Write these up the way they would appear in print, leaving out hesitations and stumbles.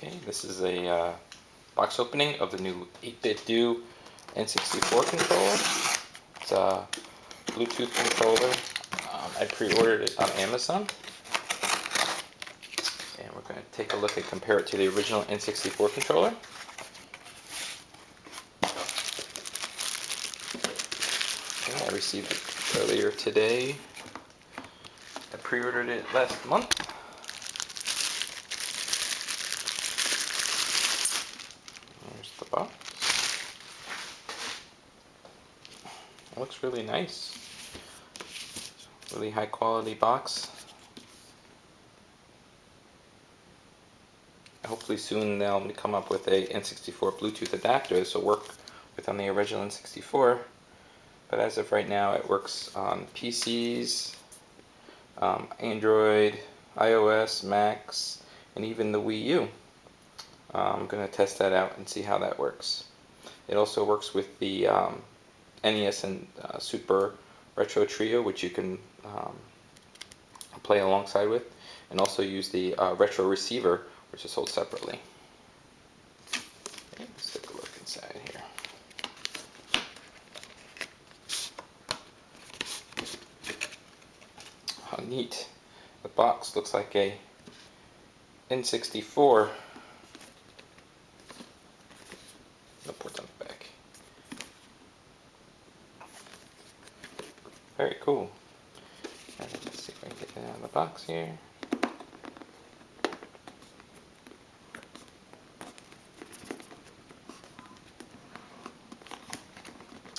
Okay, this is a box opening of the new 8bitdo n64 controller. It's a Bluetooth controller. I pre-ordered it on Amazon. And we're going to take a look and compare it to the original n64 controller. Okay, I received it earlier today. I pre-ordered it last month. There's the box. It looks really nice. Really high quality box. Hopefully soon they'll come up with a n64 Bluetooth adapter. This will work with on the original n64. But as of right now, it works on PCs, Android, iOS, Macs, and even the Wii U. I'm going to test that out and see how that works. It also works with the NES and Super Retro Trio, which you can play alongside with, and also use the retro receiver, which is sold separately. Okay, let's take a look inside here. How neat. The box looks like a n64. No ports on the back. Very cool. Let's see if I can get it out of the box here.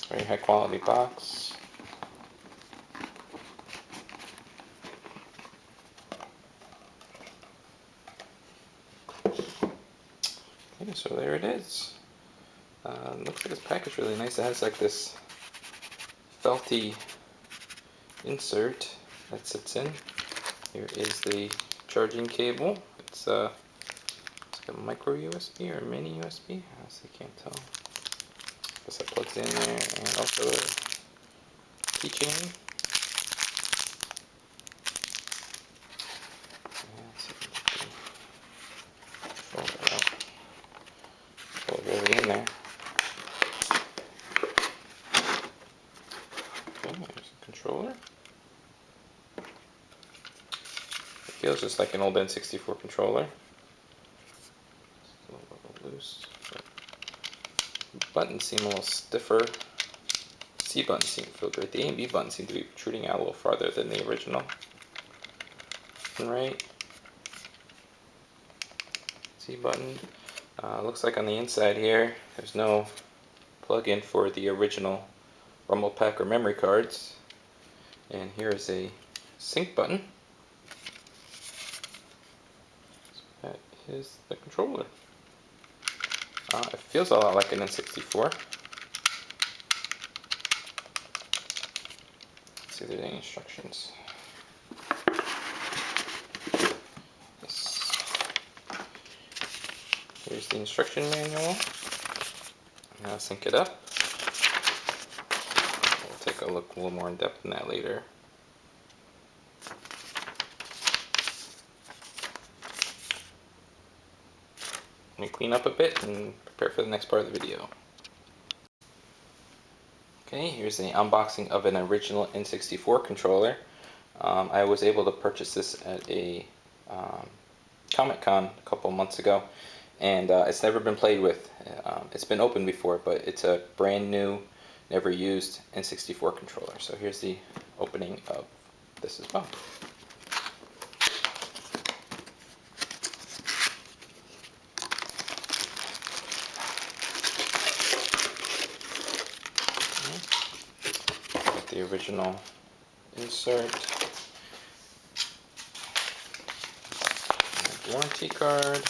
Very high quality box. Okay, so there it is. Looks like it's packaged really nice. It has like this felty insert that sits in. Here is the charging cable. It's like a micro USB or mini USB. I honestly can't tell. Guess that plugs in there, and also a keychain. Fold it out. Fold everything in there. Okay, there's a controller. It feels just like an old n64 controller. It's a little loose. Buttons seem a little stiffer. C buttons seem to feel great. The A and B buttons seem to be protruding out a little farther than the original. Right. C button. Looks like on the inside here, there's no plug-in for the original rumble pack or memory cards. And here is a sync button. So that is the controller. It feels a lot like an n64. Let's see if there's any instructions. Yes. Here's the instruction manual. Now sync it up. We'll take a look a little more in depth in that later. Let me clean up a bit and prepare for the next part of the video. Okay, here's the unboxing of an original n64 controller. I was able to purchase this at a Comic-Con a couple months ago, and it's never been played with. It's been opened before, but it's a brand new, never used n64 controller. So here's the opening of this as well. The original insert, warranty card.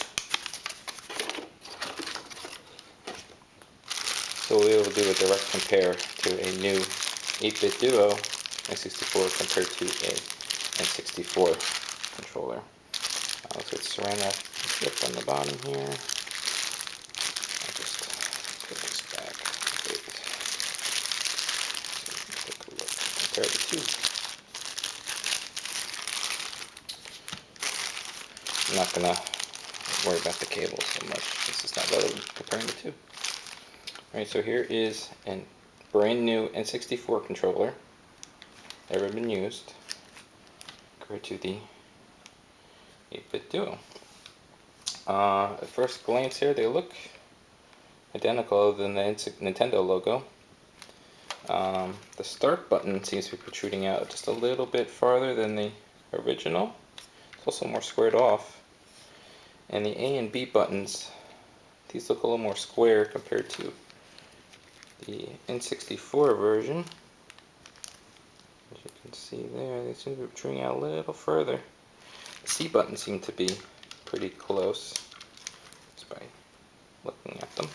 So we'll be able to do a direct compare to a new 8bitdo n64 compared to a n64 controller. Looks like ceramic strip on the bottom here. I'll just put this back a bit. Take a look, compare the two. I'm not gonna Don't worry about the cable so much. This is not relevant comparing the two. Alright, so here is a brand new n64 controller. Never been used. Compared to the 8-bit Duo. At first glance here, they look identical other than the Nintendo logo. The start button seems to be protruding out just a little bit farther than the original. It's also more squared off. And the A and B buttons, these look a little more square compared to the n64 version. As you can see there, they seem to be protruding out a little further. The C buttons seem to be pretty close, just by looking at them.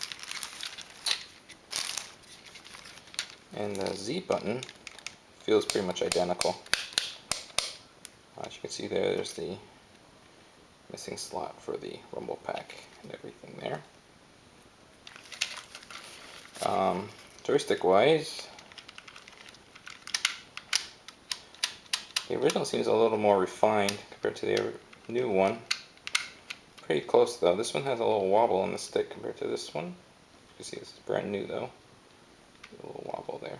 And the Z button feels pretty much identical. As you can see there, there's the missing slot for the rumble pack and everything there. Joystick wise, the original seems a little more refined compared to the new one. Pretty close though. This one has a little wobble on the stick compared to this one. You can see this is brand new though. A little wobble there.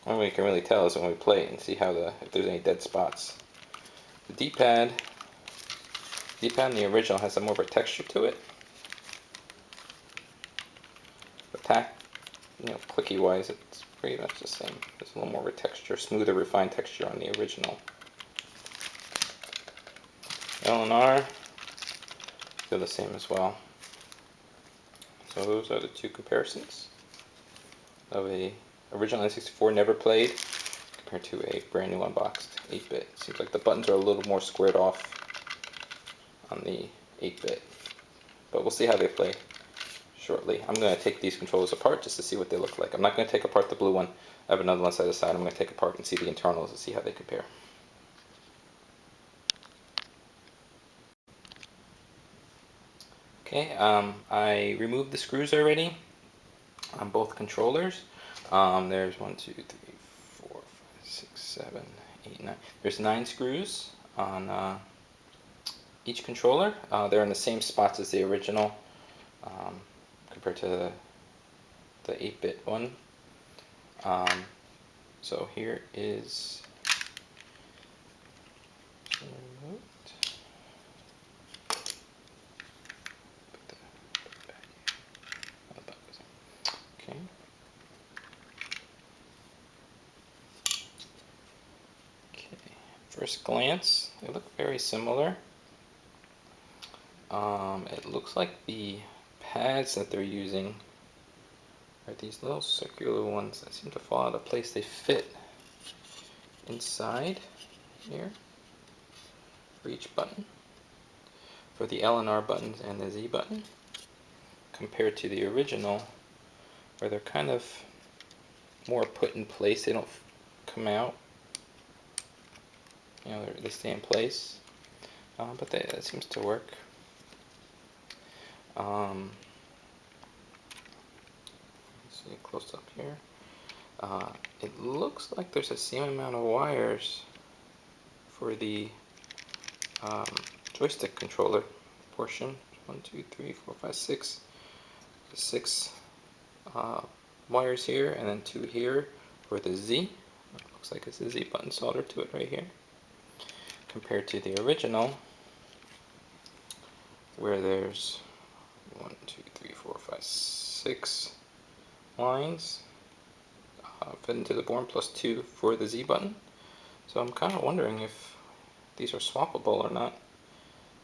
Only way you can really tell is when we play it and see how if there's any dead spots. The D-pad in the original has more of a texture to it. The clicky wise, it's pretty much the same. There's a little more of a texture, smoother, refined texture on the original. L and R feel the same as well. So those are the two comparisons of a original N64 never played compared to a brand new unboxed 8-bit. Seems like the buttons are a little more squared off on the 8-bit, but we'll see how they play shortly. I'm going to take these controllers apart just to see what they look like. I'm not going to take apart the blue one. I have another one side to side. I'm going to take apart and see the internals and see how they compare. Okay, I removed the screws already on both controllers. There's 1, 2, 3, 4, 5, 6, 7, 8, 9. There's 9 screws on each controller. They're in the same spots as the original compared to the 8-bit one. So here is okay. First glance, they look very similar. It looks like the pads that they're using are these little circular ones that seem to fall out of place. They fit inside here for each button, for the L and R buttons and the Z button, compared to the original where they're kind of more put in place. They don't come out. You know, they stay in place, but that seems to work. See a close up here. It looks like there's the same amount of wires for the joystick controller portion. 1, 2, 3, 4, 5, 6. 6 wires here, and then 2 here for the Z. It looks like it's a Z button soldered to it right here. Compared to the original, where there's 1, 2, 3, 4, 5, 6 lines fit into the board, plus 2 for the Z button. So I'm kind of wondering if these are swappable or not.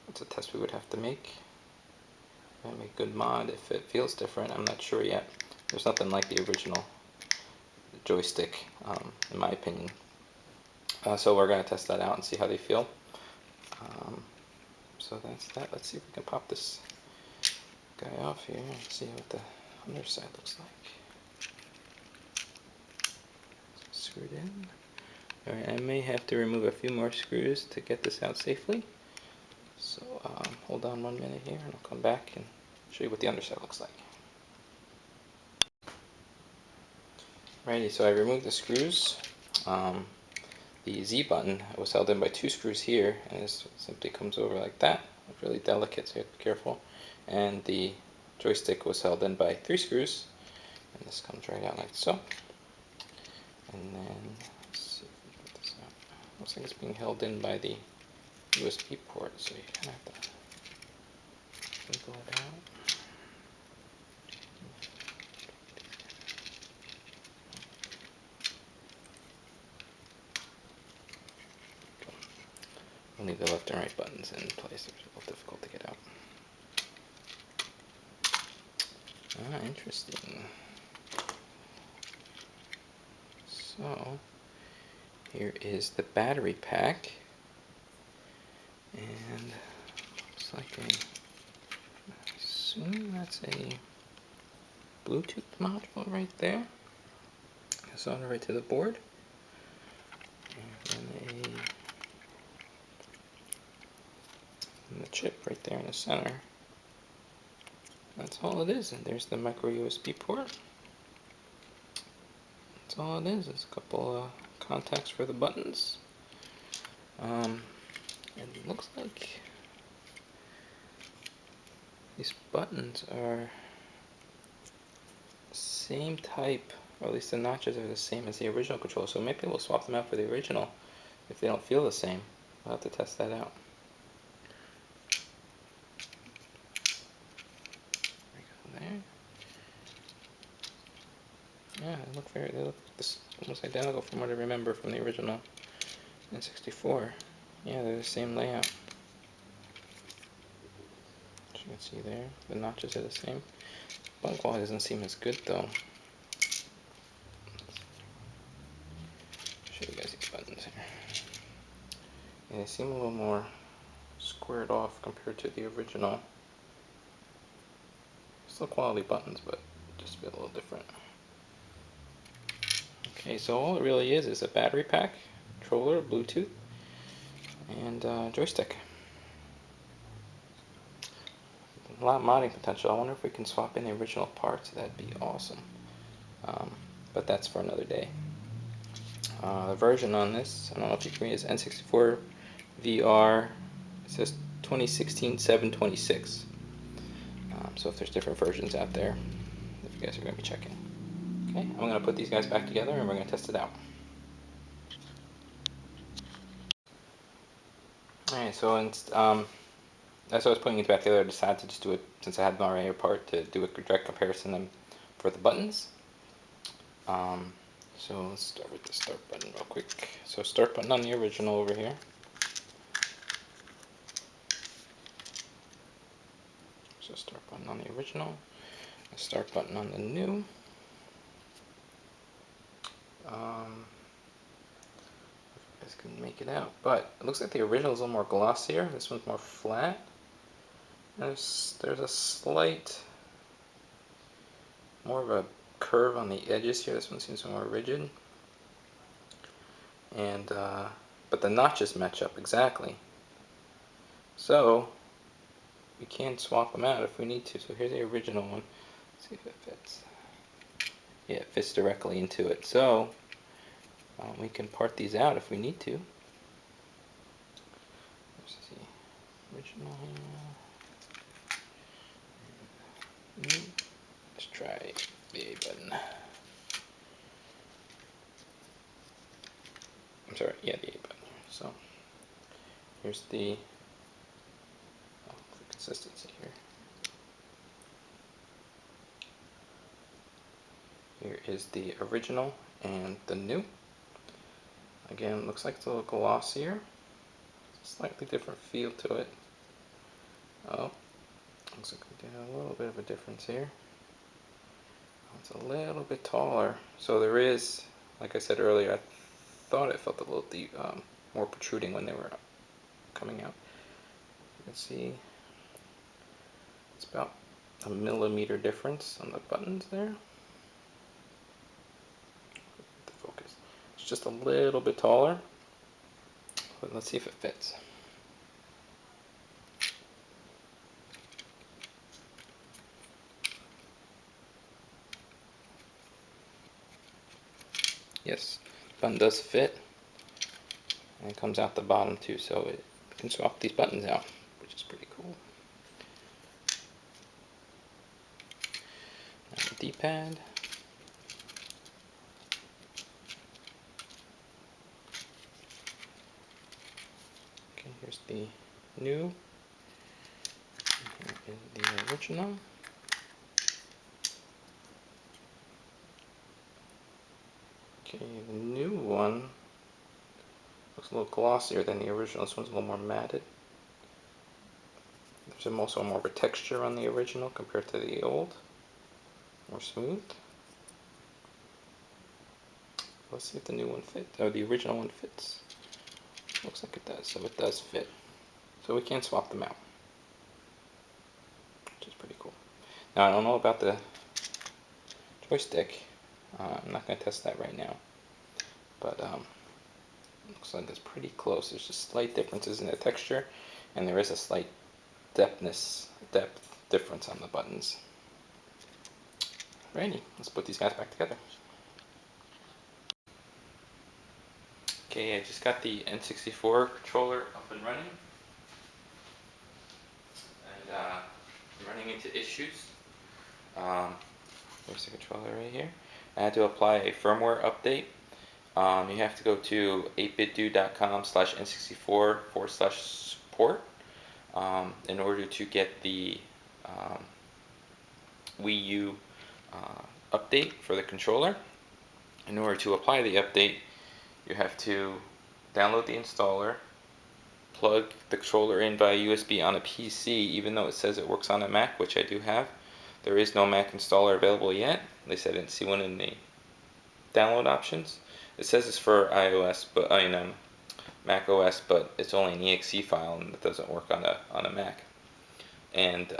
It's a test we would have to make. Might make a good mod if it feels different. I'm not sure yet. There's nothing like the original joystick, in my opinion. So we're going to test that out and see how they feel. So that's that. Let's see if we can pop this guy off here and see what the underside looks like. Screwed in. Alright, I may have to remove a few more screws to get this out safely. So hold on 1 minute here and I'll come back and show you what the underside looks like. Alrighty, so I removed the screws. The Z button was held in by 2 screws here, and this simply comes over like that. It's really delicate, so you have to be careful. And the joystick was held in by 3 screws, and this comes right out like so. And then, let's see if we can get this out. Looks like it's being held in by the USB port, so you kind of have to wiggle it out. We'll need the left and right buttons in place. It's a little difficult to get out. Ah, interesting. So, here is the battery pack. And looks like I assume that's a Bluetooth module right there. It's on right to the board. And then the chip right there in the center. That's all it is. And there's the micro USB port. That's all it is. It's a couple of contacts for the buttons. And it looks like these buttons are the same type, or at least the notches are the same as the original controller. So maybe we'll swap them out for the original if they don't feel the same. We'll have to test that out. There. Yeah, they look almost identical from what I remember from the original n64. Yeah, they're the same layout. As you can see there, the notches are the same. Button quality doesn't seem as good though. Show you guys these buttons here. Yeah, they seem a little more squared off compared to the original. Still quality buttons, but just a little different. Okay, so all it really is a battery pack, controller, Bluetooth, and joystick. A lot of modding potential. I wonder if we can swap in the original parts. That'd be awesome. But that's for another day. The version on this, I don't know if you can read, is n64 VR. It says 2016 726. So if there's different versions out there, if you guys are going to be checking. Okay, I'm going to put these guys back together and we're going to test it out. Alright, so as I was putting it back together, I decided to just do it, since I had them already apart, to do a direct comparison for the buttons. So let's start with the start button real quick. So start button on the original over here. So start button on the original, start button on the new. You guys can make it out, but it looks like the original is a little more glossier. This one's more flat. There's a slight, more of a curve on the edges here. This one seems more rigid. And but the notches match up exactly. So we can swap them out if we need to. So here's the original one. Let's see if it fits. Yeah, it fits directly into it. So we can part these out if we need to. Let's see. Original. Let's try the A button. I'm sorry, yeah, the A button. So here's the consistency here. Here is the original and the new. Again, it looks like it's a little glossier. Slightly different feel to it. Oh, looks like we get a little bit of a difference here. It's a little bit taller. So there is, like I said earlier, I thought it felt a little more protruding when they were coming out. You can see it's about a millimeter difference on the buttons there. The focus. It's just a little bit taller, but let's see if it fits. Yes, button does fit. and it comes out the bottom too, so it can swap these buttons out, which is pretty cool. And the D-pad. Okay, here's the new. Here is the original. Okay, the new one looks a little glossier than the original. This one's a little more matted. There's also more of a texture on the original compared to the old. More smooth. Let's see if the new one fits. Oh, the original one fits. Looks like it does, so it does fit. So we can swap them out, which is pretty cool. Now I don't know about the joystick. I'm not going to test that right now, but looks like it's pretty close. There's just slight differences in the texture, and there is a slight depth difference on the buttons. Alrighty, let's put these guys back together. Okay, I just got the N64 controller up and running, and I'm running into issues. There's the controller right here. I had to apply a firmware update. You have to go to 8bitdo.com/n64/support in order to get the Wii U update for the controller. In order to apply the update, you have to download the installer, plug the controller in via USB on a PC, even though it says it works on a Mac, which I do have. There is no Mac installer available yet. At least I didn't see one in the download options. It says it's for iOS, but Mac OS, but it's only an exe file and it doesn't work on a Mac. And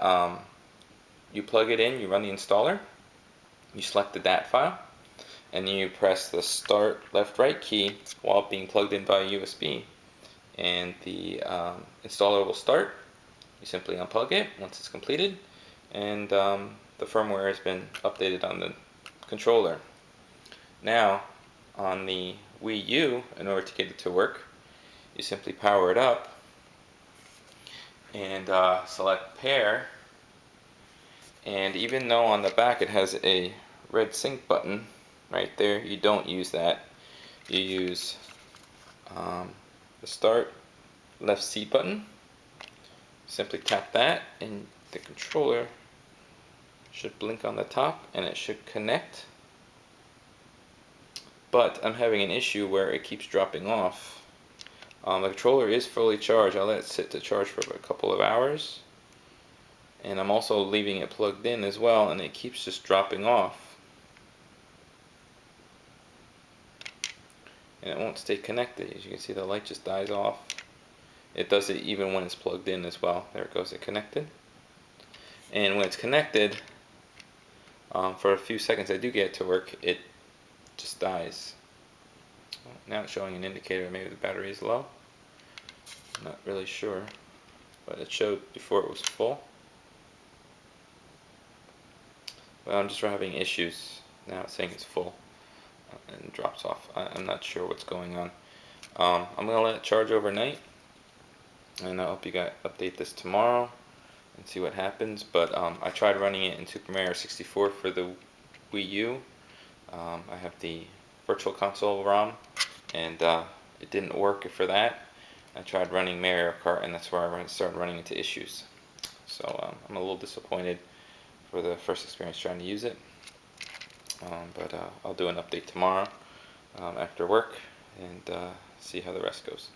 you plug it in, you run the installer, you select the DAT file, and then you press the start left-right key while being plugged in via USB, and the installer will start. You simply unplug it once it's completed, and the firmware has been updated on the controller. Now, on the Wii U, in order to get it to work, you simply power it up and select pair. And even though on the back it has a red sync button right there, you don't use that. You use the start left C button. Simply tap that and the controller should blink on the top and it should connect. But I'm having an issue where it keeps dropping off. The controller is fully charged. I'll let it sit to charge for a couple of hours. And I'm also leaving it plugged in as well, and it keeps just dropping off. And it won't stay connected. As you can see, the light just dies off. It does it even when it's plugged in as well. There it goes, it connected. And when it's connected, for a few seconds I do get it to work, it just dies. Now it's showing an indicator maybe the battery is low. I'm not really sure, but it showed before it was full. But I'm just having issues. Now it's saying it's full and drops off. I'm not sure what's going on. I'm going to let it charge overnight, and I hope you guys update this tomorrow and see what happens. But I tried running it in Super Mario 64 for the Wii U. I have the Virtual Console ROM, and it didn't work for that. I tried running Mario Kart, and that's where I started running into issues. So I'm a little disappointed for the first experience trying to use it. But I'll do an update tomorrow after work and see how the rest goes.